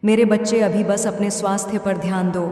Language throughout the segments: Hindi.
मेरे बच्चे अभी बस अपने स्वास्थ्य पर ध्यान दो,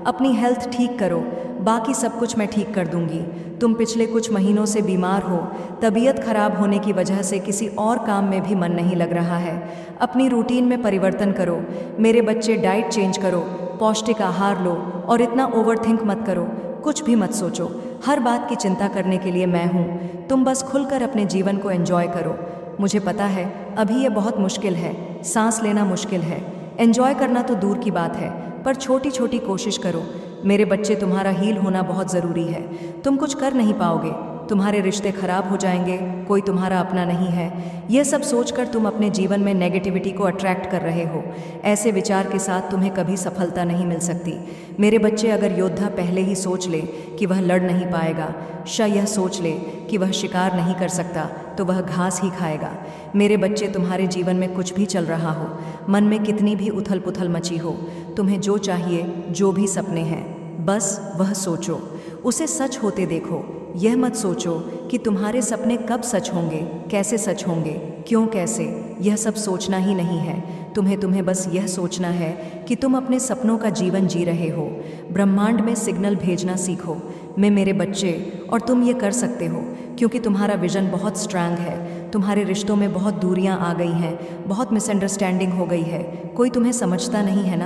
अपनी हेल्थ ठीक करो, बाकी सब कुछ मैं ठीक कर दूंगी। तुम पिछले कुछ महीनों से बीमार हो, तबीयत खराब होने की वजह से किसी और काम में भी मन नहीं लग रहा है। अपनी रूटीन में परिवर्तन करो मेरे बच्चे, डाइट चेंज करो, पौष्टिक आहार लो और इतना ओवरथिंक मत करो। कुछ भी मत सोचो, हर बात की चिंता करने के लिए मैं हूँ। तुम बस खुलकर अपने जीवन को एंजॉय करो। मुझे पता है अभी ये बहुत मुश्किल है, सांस लेना मुश्किल है, एंजॉय करना तो दूर की बात है, पर छोटी छोटी कोशिश करो मेरे बच्चे। तुम्हारा हील होना बहुत ज़रूरी है। तुम कुछ कर नहीं पाओगे, तुम्हारे रिश्ते खराब हो जाएंगे, कोई तुम्हारा अपना नहीं है। यह सब सोचकर तुम अपने जीवन में नेगेटिविटी को अट्रैक्ट कर रहे हो। ऐसे विचार के साथ तुम्हें कभी सफलता नहीं मिल सकती मेरे बच्चे। अगर योद्धा पहले ही सोच ले कि वह लड़ नहीं पाएगा, यह सोच ले कि वह शिकार नहीं कर सकता, तो वह घास ही खाएगा। मेरे बच्चे, तुम्हारे जीवन में कुछ भी चल रहा हो, मन में कितनी भी उथल पुथल मची हो, तुम्हें जो चाहिए, जो भी सपने हैं, बस वह सोचो, उसे सच होते देखो। यह मत सोचो कि तुम्हारे सपने कब सच होंगे, कैसे सच होंगे, क्यों कैसे। यह सब सोचना ही नहीं है तुम्हें बस यह सोचना है कि तुम अपने सपनों का जीवन जी रहे हो। ब्रह्मांड में सिग्नल भेजना सीखो मेरे बच्चे, और तुम ये कर सकते हो क्योंकि तुम्हारा विजन बहुत स्ट्रांग है। तुम्हारे रिश्तों में बहुत दूरियां आ गई हैं, बहुत मिसअंडरस्टैंडिंग हो गई है, कोई तुम्हें समझता नहीं है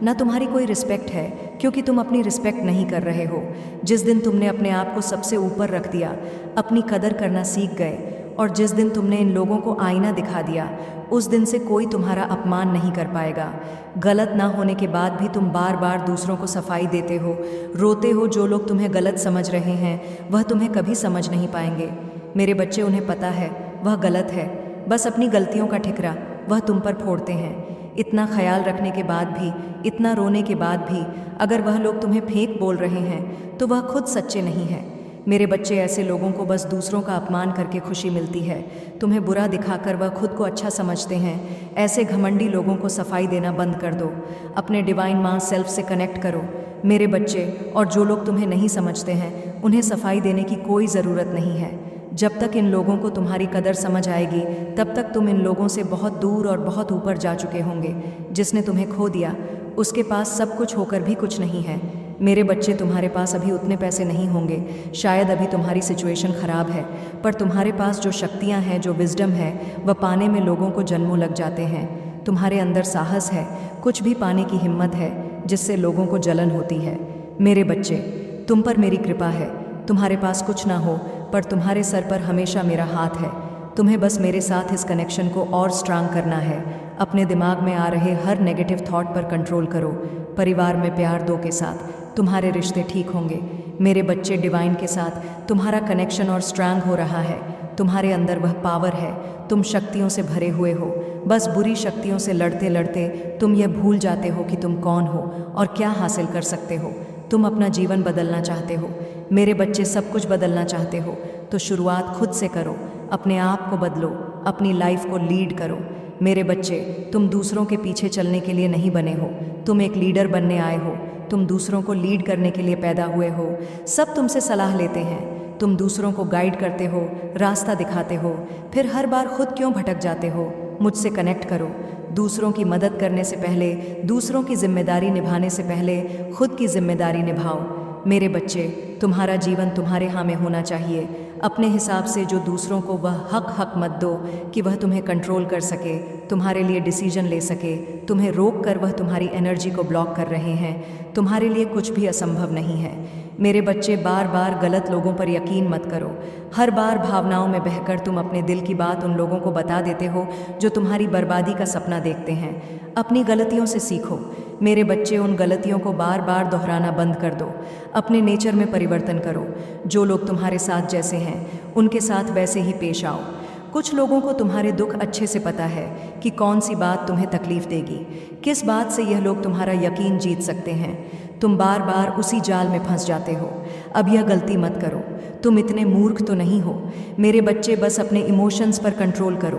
ना तुम्हारी कोई रिस्पेक्ट है, क्योंकि तुम अपनी रिस्पेक्ट नहीं कर रहे हो। जिस दिन तुमने अपने आप को सबसे ऊपर रख दिया, अपनी कदर करना सीख गए, और जिस दिन तुमने इन लोगों को आईना दिखा दिया, उस दिन से कोई तुम्हारा अपमान नहीं कर पाएगा। गलत ना होने के बाद भी तुम बार बार दूसरों को सफाई देते हो, रोते हो। जो लोग तुम्हें गलत समझ रहे हैं वह तुम्हें कभी समझ नहीं पाएंगे मेरे बच्चे। उन्हें पता है वह गलत है, बस अपनी गलतियों का ठिकरा वह तुम पर फोड़ते हैं। इतना ख्याल रखने के बाद भी, इतना रोने के बाद भी अगर वह लोग तुम्हें फेक बोल रहे हैं तो वह खुद सच्चे नहीं है मेरे बच्चे। ऐसे लोगों को बस दूसरों का अपमान करके खुशी मिलती है, तुम्हें बुरा दिखाकर वह खुद को अच्छा समझते हैं। ऐसे घमंडी लोगों को सफाई देना बंद कर दो, अपने डिवाइन माँ सेल्फ से कनेक्ट करो मेरे बच्चे। और जो लोग तुम्हें नहीं समझते हैं उन्हें सफाई देने की कोई ज़रूरत नहीं है। जब तक इन लोगों को तुम्हारी कदर समझ आएगी, तब तक तुम इन लोगों से बहुत दूर और बहुत ऊपर जा चुके होंगे। जिसने तुम्हें खो दिया उसके पास सब कुछ होकर भी कुछ नहीं है मेरे बच्चे। तुम्हारे पास अभी उतने पैसे नहीं होंगे, शायद अभी तुम्हारी सिचुएशन ख़राब है, पर तुम्हारे पास जो शक्तियाँ हैं, जो विजडम है, वह पाने में लोगों को जन्मों लग जाते हैं। तुम्हारे अंदर साहस है, कुछ भी पाने की हिम्मत है, जिससे लोगों को जलन होती है मेरे बच्चे। तुम पर मेरी कृपा है, तुम्हारे पास कुछ ना हो पर तुम्हारे सर पर हमेशा मेरा हाथ है। तुम्हें बस मेरे साथ इस कनेक्शन को और स्ट्रांग करना है। अपने दिमाग में आ रहे हर नेगेटिव थॉट पर कंट्रोल करो। परिवार में प्यार दो के साथ तुम्हारे रिश्ते ठीक होंगे मेरे बच्चे। डिवाइन के साथ तुम्हारा कनेक्शन और स्ट्रांग हो रहा है। तुम्हारे अंदर वह पावर है, तुम शक्तियों से भरे हुए हो। बस बुरी शक्तियों से लड़ते लड़ते तुम यह भूल जाते हो कि तुम कौन हो और क्या हासिल कर सकते हो। तुम अपना जीवन बदलना चाहते हो मेरे बच्चे, सब कुछ बदलना चाहते हो तो शुरुआत खुद से करो। अपने आप को बदलो, अपनी लाइफ को लीड करो मेरे बच्चे। तुम दूसरों के पीछे चलने के लिए नहीं बने हो, तुम एक लीडर बनने आए हो। तुम दूसरों को लीड करने के लिए पैदा हुए हो। सब तुमसे सलाह लेते हैं, तुम दूसरों को गाइड करते हो, रास्ता दिखाते हो, फिर हर बार खुद क्यों भटक जाते हो। मुझसे कनेक्ट करो। दूसरों की मदद करने से पहले, दूसरों की जिम्मेदारी निभाने से पहले खुद की जिम्मेदारी निभाओ मेरे बच्चे। तुम्हारा जीवन तुम्हारे हाँ में होना चाहिए, अपने हिसाब से। जो दूसरों को वह हक मत दो कि वह तुम्हें कंट्रोल कर सके, तुम्हारे लिए डिसीजन ले सके। तुम्हें रोक कर वह तुम्हारी एनर्जी को ब्लॉक कर रहे हैं। तुम्हारे लिए कुछ भी असंभव नहीं है मेरे बच्चे। बार बार गलत लोगों पर यकीन मत करो। हर बार भावनाओं में बहकर तुम अपने दिल की बात उन लोगों को बता देते हो जो तुम्हारी बर्बादी का सपना देखते हैं। अपनी गलतियों से सीखो मेरे बच्चे। उन गलतियों को बार बार दोहराना बंद कर दो। अपने नेचर में परिवर्तन करो। जो लोग तुम्हारे साथ जैसे हैं उनके साथ वैसे ही पेश आओ। कुछ लोगों को तुम्हारे दुख अच्छे से पता है कि कौन सी बात तुम्हें तकलीफ देगी, किस बात से यह लोग तुम्हारा यकीन जीत सकते हैं। तुम बार बार उसी जाल में फंस जाते हो। अब यह गलती मत करो। तुम इतने मूर्ख तो नहीं हो मेरे बच्चे। बस अपने इमोशंस पर कंट्रोल करो।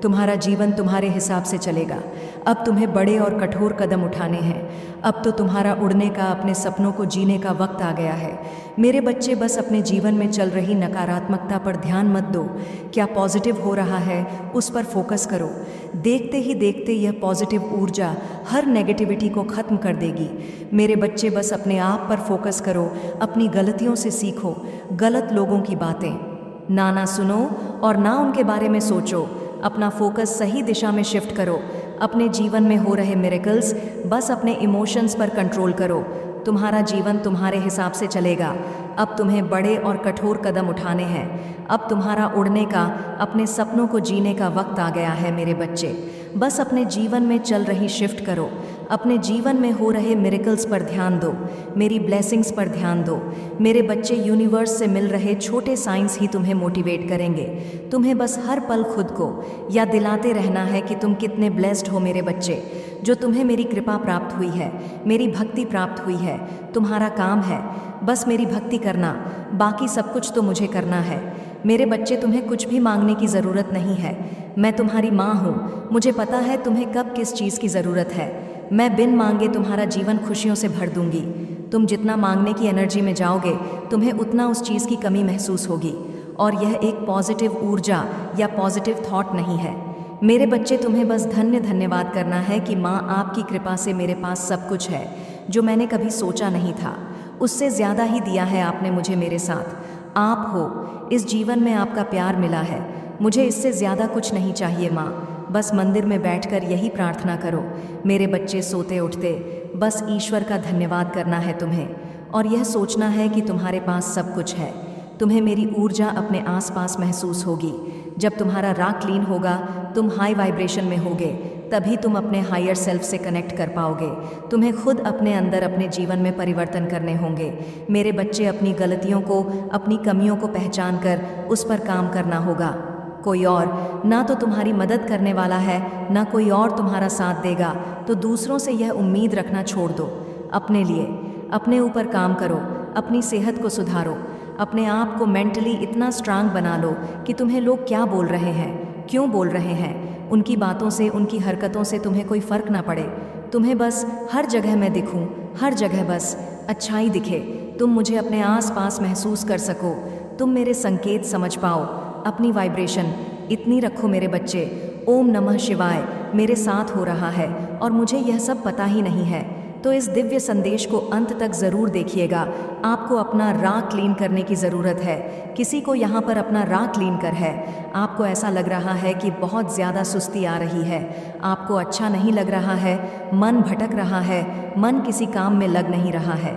तुम्हारा जीवन तुम्हारे हिसाब से चलेगा। अब तुम्हें बड़े और कठोर कदम उठाने हैं। अब तो तुम्हारा उड़ने का, अपने सपनों को जीने का वक्त आ गया है। मेरे बच्चे, बस अपने जीवन में चल रही नकारात्मकता पर ध्यान मत दो। क्या पॉजिटिव हो रहा है उस पर फोकस करो। देखते ही देखते यह पॉजिटिव ऊर्जा हर नेगेटिविटी को ख़त्म कर देगी। मेरे बच्चे, बस अपने आप पर फोकस करो, अपनी गलतियों से सीखो। गलत लोगों की बातें ना सुनो और ना उनके बारे में सोचो। अपना फोकस सही दिशा में शिफ्ट करो। अपने जीवन में हो रहे मिरेकल्स, बस अपने इमोशंस पर कंट्रोल करो। तुम्हारा जीवन तुम्हारे हिसाब से चलेगा। अब तुम्हें बड़े और कठोर कदम उठाने हैं। अब तुम्हारा उड़ने का, अपने सपनों को जीने का वक्त आ गया है मेरे बच्चे। बस अपने जीवन में चल रही शिफ्ट करो। अपने जीवन में हो रहे मिरेकल्स पर ध्यान दो। मेरी ब्लेसिंग्स पर ध्यान दो। मेरे बच्चे, यूनिवर्स से मिल रहे छोटे साइंस ही तुम्हें मोटिवेट करेंगे। तुम्हें बस हर पल खुद को याद दिलाते रहना है कि तुम कितने ब्लेस्ड हो मेरे बच्चे। जो तुम्हें मेरी कृपा प्राप्त हुई है, मेरी भक्ति प्राप्त हुई है। तुम्हारा काम है बस मेरी भक्ति करना, बाकी सब कुछ तो मुझे करना है। मेरे बच्चे, तुम्हें कुछ भी मांगने की ज़रूरत नहीं है। मैं तुम्हारी माँ हूँ। मुझे पता है तुम्हें कब किस चीज़ की ज़रूरत है। मैं बिन मांगे तुम्हारा जीवन खुशियों से भर दूंगी। तुम जितना मांगने की एनर्जी में जाओगे, तुम्हें उतना उस चीज़ की कमी महसूस होगी। और यह एक पॉजिटिव ऊर्जा या पॉजिटिव थॉट नहीं है। मेरे बच्चे, तुम्हें बस धन्यवाद करना है कि माँ, आपकी कृपा से मेरे पास सब कुछ है जो मैंने कभी सोचा नहीं था। उससे ज़्यादा ही दिया है आपने मुझे मेरे साथ। आप हो, इस जीवन में आपका प्यार मिला है। मुझे इससे ज़्यादा कुछ नहीं चाहिए माँ। बस मंदिर में बैठकर यही प्रार्थना करो। मेरे बच्चे, सोते उठते बस ईश्वर का धन्यवाद करना है तुम्हें, और यह सोचना है कि तुम्हारे पास सब कुछ है। तुम्हें मेरी ऊर्जा अपने आसपास महसूस होगी। जब तुम्हारा राग क्लीन होगा, तुम हाई वाइब्रेशन में होगे, तभी तुम अपने हायर सेल्फ से कनेक्ट कर पाओगे। तुम्हें खुद अपने अंदर, अपने जीवन में परिवर्तन करने होंगे। मेरे बच्चे, अपनी गलतियों को, अपनी कमियों को पहचान कर उस पर काम करना होगा। कोई और ना तो तुम्हारी मदद करने वाला है, ना कोई और तुम्हारा साथ देगा। तो दूसरों से यह उम्मीद रखना छोड़ दो। अपने लिए, अपने ऊपर काम करो। अपनी सेहत को सुधारो। अपने आप को मेंटली इतना स्ट्रांग बना लो कि तुम्हें लोग क्या बोल रहे हैं, क्यों बोल रहे हैं, उनकी बातों से, उनकी हरकतों से तुम्हें कोई फ़र्क ना पड़े। तुम्हें बस हर जगह मैं दिखूं, हर जगह बस अच्छाई दिखे। तुम मुझे अपने आसपास महसूस कर सको। तुम मेरे संकेत समझ पाओ। अपनी वाइब्रेशन इतनी रखो मेरे बच्चे। ओम नमः शिवाय मेरे साथ हो रहा है और मुझे यह सब पता ही नहीं है। तो इस दिव्य संदेश को अंत तक ज़रूर देखिएगा। आपको अपना राग क्लीन करने की ज़रूरत है। किसी को यहाँ पर अपना राग क्लीन कर है। आपको ऐसा लग रहा है कि बहुत ज़्यादा सुस्ती आ रही है, आपको अच्छा नहीं लग रहा है, मन भटक रहा है, मन किसी काम में लग नहीं रहा है।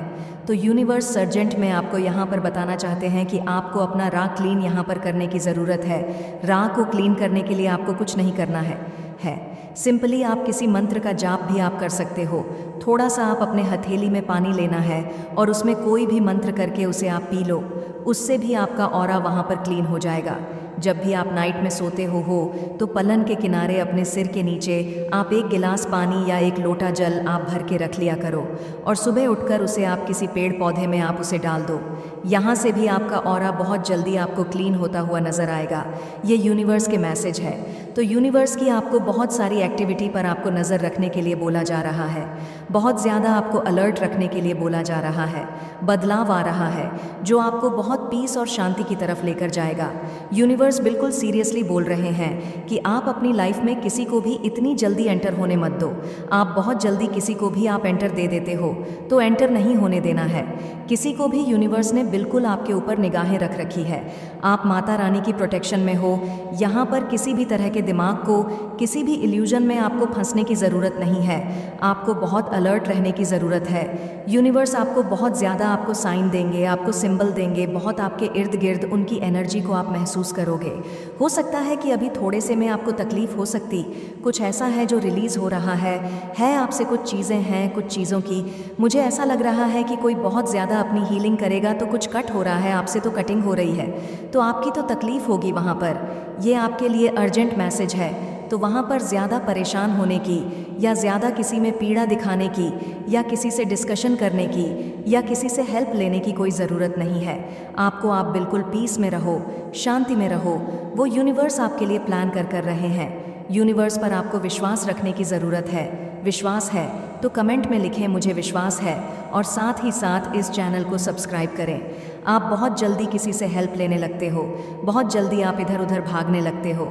तो यूनिवर्स सर्जेंट में आपको यहाँ पर बताना चाहते हैं कि आपको अपना राग क्लीन यहाँ पर करने की ज़रूरत है। राग को क्लीन करने के लिए आपको कुछ नहीं करना है। सिंपली आप किसी मंत्र का जाप भी आप कर सकते हो। थोड़ा सा आप अपने हथेली में पानी लेना है और उसमें कोई भी मंत्र करके उसे आप पी लो। उससे भी आपका ऑरा वहाँ पर क्लीन हो जाएगा। जब भी आप नाइट में सोते हो तो पलंग के किनारे अपने सिर के नीचे आप एक गिलास पानी या एक लोटा जल आप भर के रख लिया करो और सुबह उठकर उसे आप किसी पेड़ पौधे में आप उसे डाल दो। यहाँ से भी आपका ऑरा बहुत जल्दी आपको क्लीन होता हुआ नज़र आएगा। ये यूनिवर्स के मैसेज है। तो यूनिवर्स की आपको बहुत सारी एक्टिविटी पर आपको नज़र रखने के लिए बोला जा रहा है। बहुत ज़्यादा आपको अलर्ट रखने के लिए बोला जा रहा है। बदलाव आ रहा है जो आपको बहुत पीस और शांति की तरफ लेकर जाएगा। यूनिवर्स बिल्कुल सीरियसली बोल रहे हैं कि आप अपनी लाइफ में किसी को भी इतनी जल्दी एंटर होने मत दो। आप बहुत जल्दी किसी को भी आप एंटर दे देते हो, तो एंटर नहीं होने देना है। किसी को भी यूनिवर्स ने बिल्कुल आपके ऊपर निगाहें रख रखी है। आप माता रानी की प्रोटेक्शन में हो। यहाँ पर किसी भी तरह के दिमाग को, किसी भी इल्यूजन में आपको फंसने की ज़रूरत नहीं है। आपको बहुत अलर्ट रहने की ज़रूरत है। यूनिवर्स आपको बहुत ज़्यादा आपको साइन देंगे, आपको सिंबल देंगे, बहुत आपके इर्द गिर्द उनकी एनर्जी को आप महसूस करोगे। हो सकता है कि अभी थोड़े से में आपको तकलीफ़ हो सकती, कुछ ऐसा है जो रिलीज़ हो रहा है आपसे कुछ चीज़ें हैं, कुछ चीज़ों की मुझे ऐसा लग रहा है कि कोई बहुत ज़्यादा अपनी हीलिंग करेगा तो कुछ कट हो रहा है, आपसे तो कटिंग हो रही है, तो आपकी तो तकलीफ़ होगी वहाँ पर। ये आपके लिए अर्जेंट मैसेज है। तो वहाँ पर ज़्यादा परेशान होने की या ज़्यादा किसी में पीड़ा दिखाने की या किसी से डिस्कशन करने की या किसी से हेल्प लेने की कोई ज़रूरत नहीं है। आप बिल्कुल पीस में रहो, शांति में रहो। वो यूनिवर्स आपके लिए प्लान कर रहे हैं। यूनिवर्स पर आपको विश्वास रखने की ज़रूरत है। विश्वास है तो कमेंट में लिखें मुझे विश्वास है, और साथ ही साथ इस चैनल को सब्सक्राइब करें। आप बहुत जल्दी किसी से हेल्प लेने लगते हो, बहुत जल्दी आप इधर उधर भागने लगते हो,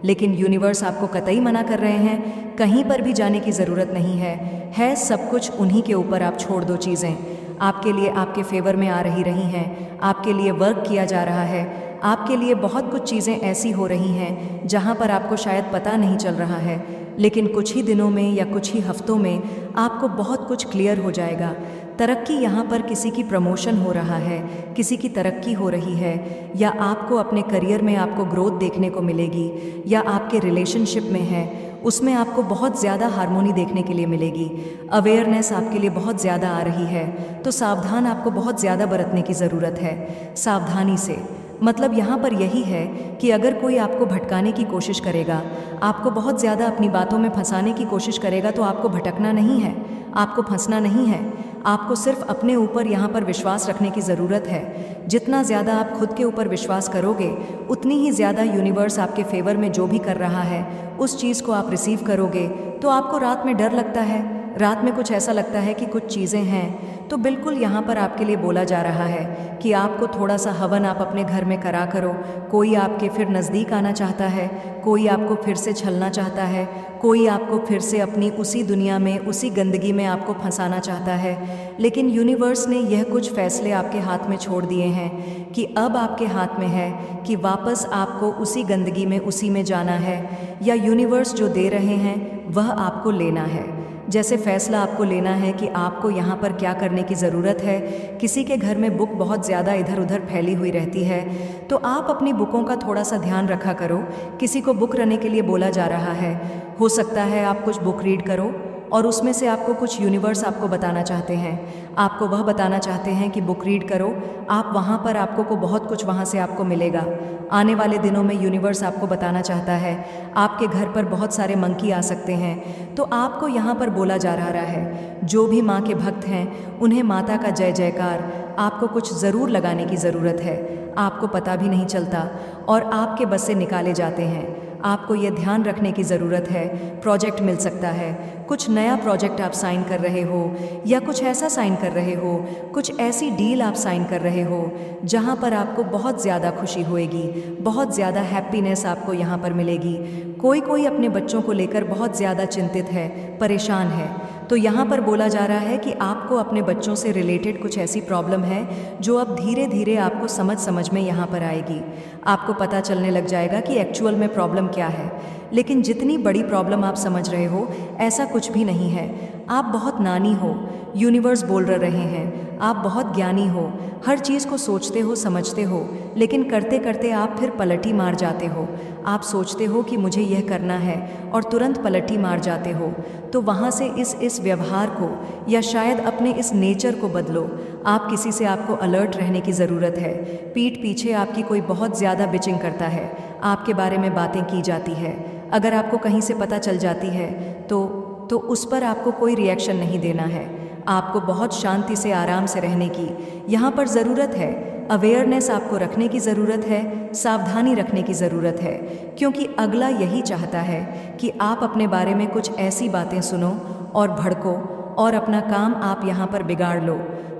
लेकिन यूनिवर्स आपको कतई मना कर रहे हैं। कहीं पर भी जाने की ज़रूरत नहीं है सब कुछ उन्हीं के ऊपर आप छोड़ दो। चीज़ें आपके लिए आपके फेवर में आ रही हैं, आपके लिए वर्क किया जा रहा है, आपके लिए बहुत कुछ चीज़ें ऐसी हो रही हैं जहां पर आपको शायद पता नहीं चल रहा है, लेकिन कुछ ही दिनों में या कुछ ही हफ्तों में आपको बहुत कुछ क्लियर हो जाएगा। तरक्की यहाँ पर किसी की प्रमोशन हो रहा है, किसी की तरक्की हो रही है, या आपको अपने करियर में आपको ग्रोथ देखने को मिलेगी, या आपके रिलेशनशिप में है उसमें आपको बहुत ज़्यादा हार्मोनी देखने के लिए मिलेगी। अवेयरनेस आपके लिए बहुत ज़्यादा आ रही है, तो सावधान आपको बहुत ज़्यादा बरतने की ज़रूरत है। सावधानी से मतलब यहाँ पर यही है कि अगर कोई आपको भटकाने की कोशिश करेगा, आपको बहुत ज़्यादा अपनी बातों में फंसाने की कोशिश करेगा, तो आपको भटकना नहीं है, आपको फंसना नहीं है। आपको सिर्फ अपने ऊपर यहाँ पर विश्वास रखने की ज़रूरत है। जितना ज़्यादा आप खुद के ऊपर विश्वास करोगे, उतनी ही ज़्यादा यूनिवर्स आपके फेवर में जो भी कर रहा है उस चीज़ को आप रिसीव करोगे। तो आपको रात में डर लगता है, रात में कुछ ऐसा लगता है कि कुछ चीज़ें हैं, तो बिल्कुल यहाँ पर आपके लिए बोला जा रहा है कि आपको थोड़ा सा हवन आप अपने घर में करा करो। कोई आपके फिर नज़दीक आना चाहता है, कोई आपको फिर से छलना चाहता है, कोई आपको फिर से अपनी उसी दुनिया में उसी गंदगी में आपको फंसाना चाहता है, लेकिन यूनिवर्स ने यह कुछ फैसले आपके हाथ में छोड़ दिए हैं कि अब आपके हाथ में है कि वापस आपको उसी गंदगी में उसी में जाना है, या यूनिवर्स जो दे रहे हैं वह आपको लेना है। जैसे फैसला आपको लेना है कि आपको यहाँ पर क्या करने की ज़रूरत है। किसी के घर में बुक बहुत ज़्यादा इधर उधर फैली हुई रहती है, तो आप अपनी बुकों का थोड़ा सा ध्यान रखा करो। किसी को बुक रखने के लिए बोला जा रहा है, हो सकता है आप कुछ बुक रीड करो और उसमें से आपको कुछ यूनिवर्स आपको बताना चाहते हैं। आपको वह बताना चाहते हैं कि बुक रीड करो, आप वहाँ पर आपको को बहुत कुछ वहाँ से आपको मिलेगा। आने वाले दिनों में यूनिवर्स आपको बताना चाहता है आपके घर पर बहुत सारे मंकी आ सकते हैं, तो आपको यहाँ पर बोला जा रहा है जो भी माँ के भक्त हैं उन्हें माता का जय जयकार आपको कुछ ज़रूर लगाने की ज़रूरत है। आपको पता भी नहीं चलता और आपके बस से निकाले जाते हैं। आपको ये ध्यान रखने की ज़रूरत है, प्रोजेक्ट मिल सकता है, कुछ नया प्रोजेक्ट आप साइन कर रहे हो, या कुछ ऐसा साइन कर रहे हो, कुछ ऐसी डील आप साइन कर रहे हो जहाँ पर आपको बहुत ज़्यादा खुशी होएगी, बहुत ज़्यादा हैप्पीनेस आपको यहाँ पर मिलेगी। कोई अपने बच्चों को लेकर बहुत ज़्यादा चिंतित है, परेशान है, तो यहाँ पर बोला जा रहा है कि आपको अपने बच्चों से रिलेटेड कुछ ऐसी प्रॉब्लम है जो अब धीरे धीरे आपको समझ में यहाँ पर आएगी। आपको पता चलने लग जाएगा कि एक्चुअल में प्रॉब्लम क्या है। लेकिन जितनी बड़ी प्रॉब्लम आप समझ रहे हो ऐसा कुछ भी नहीं है। आप बहुत नानी हो, यूनिवर्स बोल रहे हैं आप बहुत ज्ञानी हो, हर चीज़ को सोचते हो समझते हो, लेकिन करते करते आप फिर पलटी मार जाते हो। आप सोचते हो कि मुझे यह करना है और तुरंत पलटी मार जाते हो। तो वहाँ से इस व्यवहार को या शायद अपने इस नेचर को बदलो। आप किसी से आपको अलर्ट रहने की ज़रूरत है। पीठ पीछे आपकी कोई बहुत ज़्यादा बिचिंग करता है, आपके बारे में बातें की जाती है। अगर आपको कहीं से पता चल जाती है तो उस पर आपको कोई रिएक्शन नहीं देना है। आपको बहुत शांति से आराम से रहने की यहाँ पर ज़रूरत है। अवेयरनेस आपको रखने की ज़रूरत है, सावधानी रखने की ज़रूरत है, क्योंकि अगला यही चाहता है कि आप अपने बारे में कुछ ऐसी बातें सुनो और भड़को और अपना काम आप यहाँ पर बिगाड़ लो।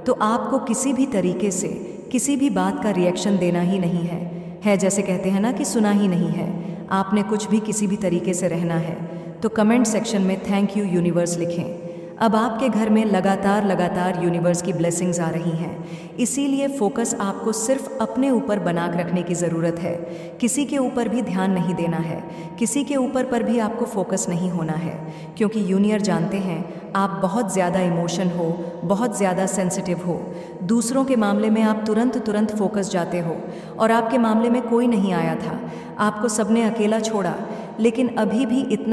तो आपको किसी भी तरीके से किसी भी बात का रिएक्शन देना ही नहीं है जैसे कहते हैं ना कि सुना ही नहीं है। आपने कुछ भी किसी भी तरीके से रहना है। तो कमेंट सेक्शन में थैंक यू यूनिवर्स लिखें। अब आपके घर में लगातार यूनिवर्स की ब्लेसिंग्स आ रही हैं, इसीलिए फोकस आपको सिर्फ अपने ऊपर बना रखने की ज़रूरत है। किसी के ऊपर भी ध्यान नहीं देना है, किसी के ऊपर पर भी आपको फोकस नहीं होना है, क्योंकि यूनिवर्स जानते हैं आप बहुत ज़्यादा इमोशन हो, बहुत ज़्यादा सेंसिटिव हो। दूसरों के मामले में आप तुरंत फोकस जाते हो, और आपके मामले में कोई नहीं आया था, आपको सबने अकेला छोड़ा, लेकिन अभी भी इतना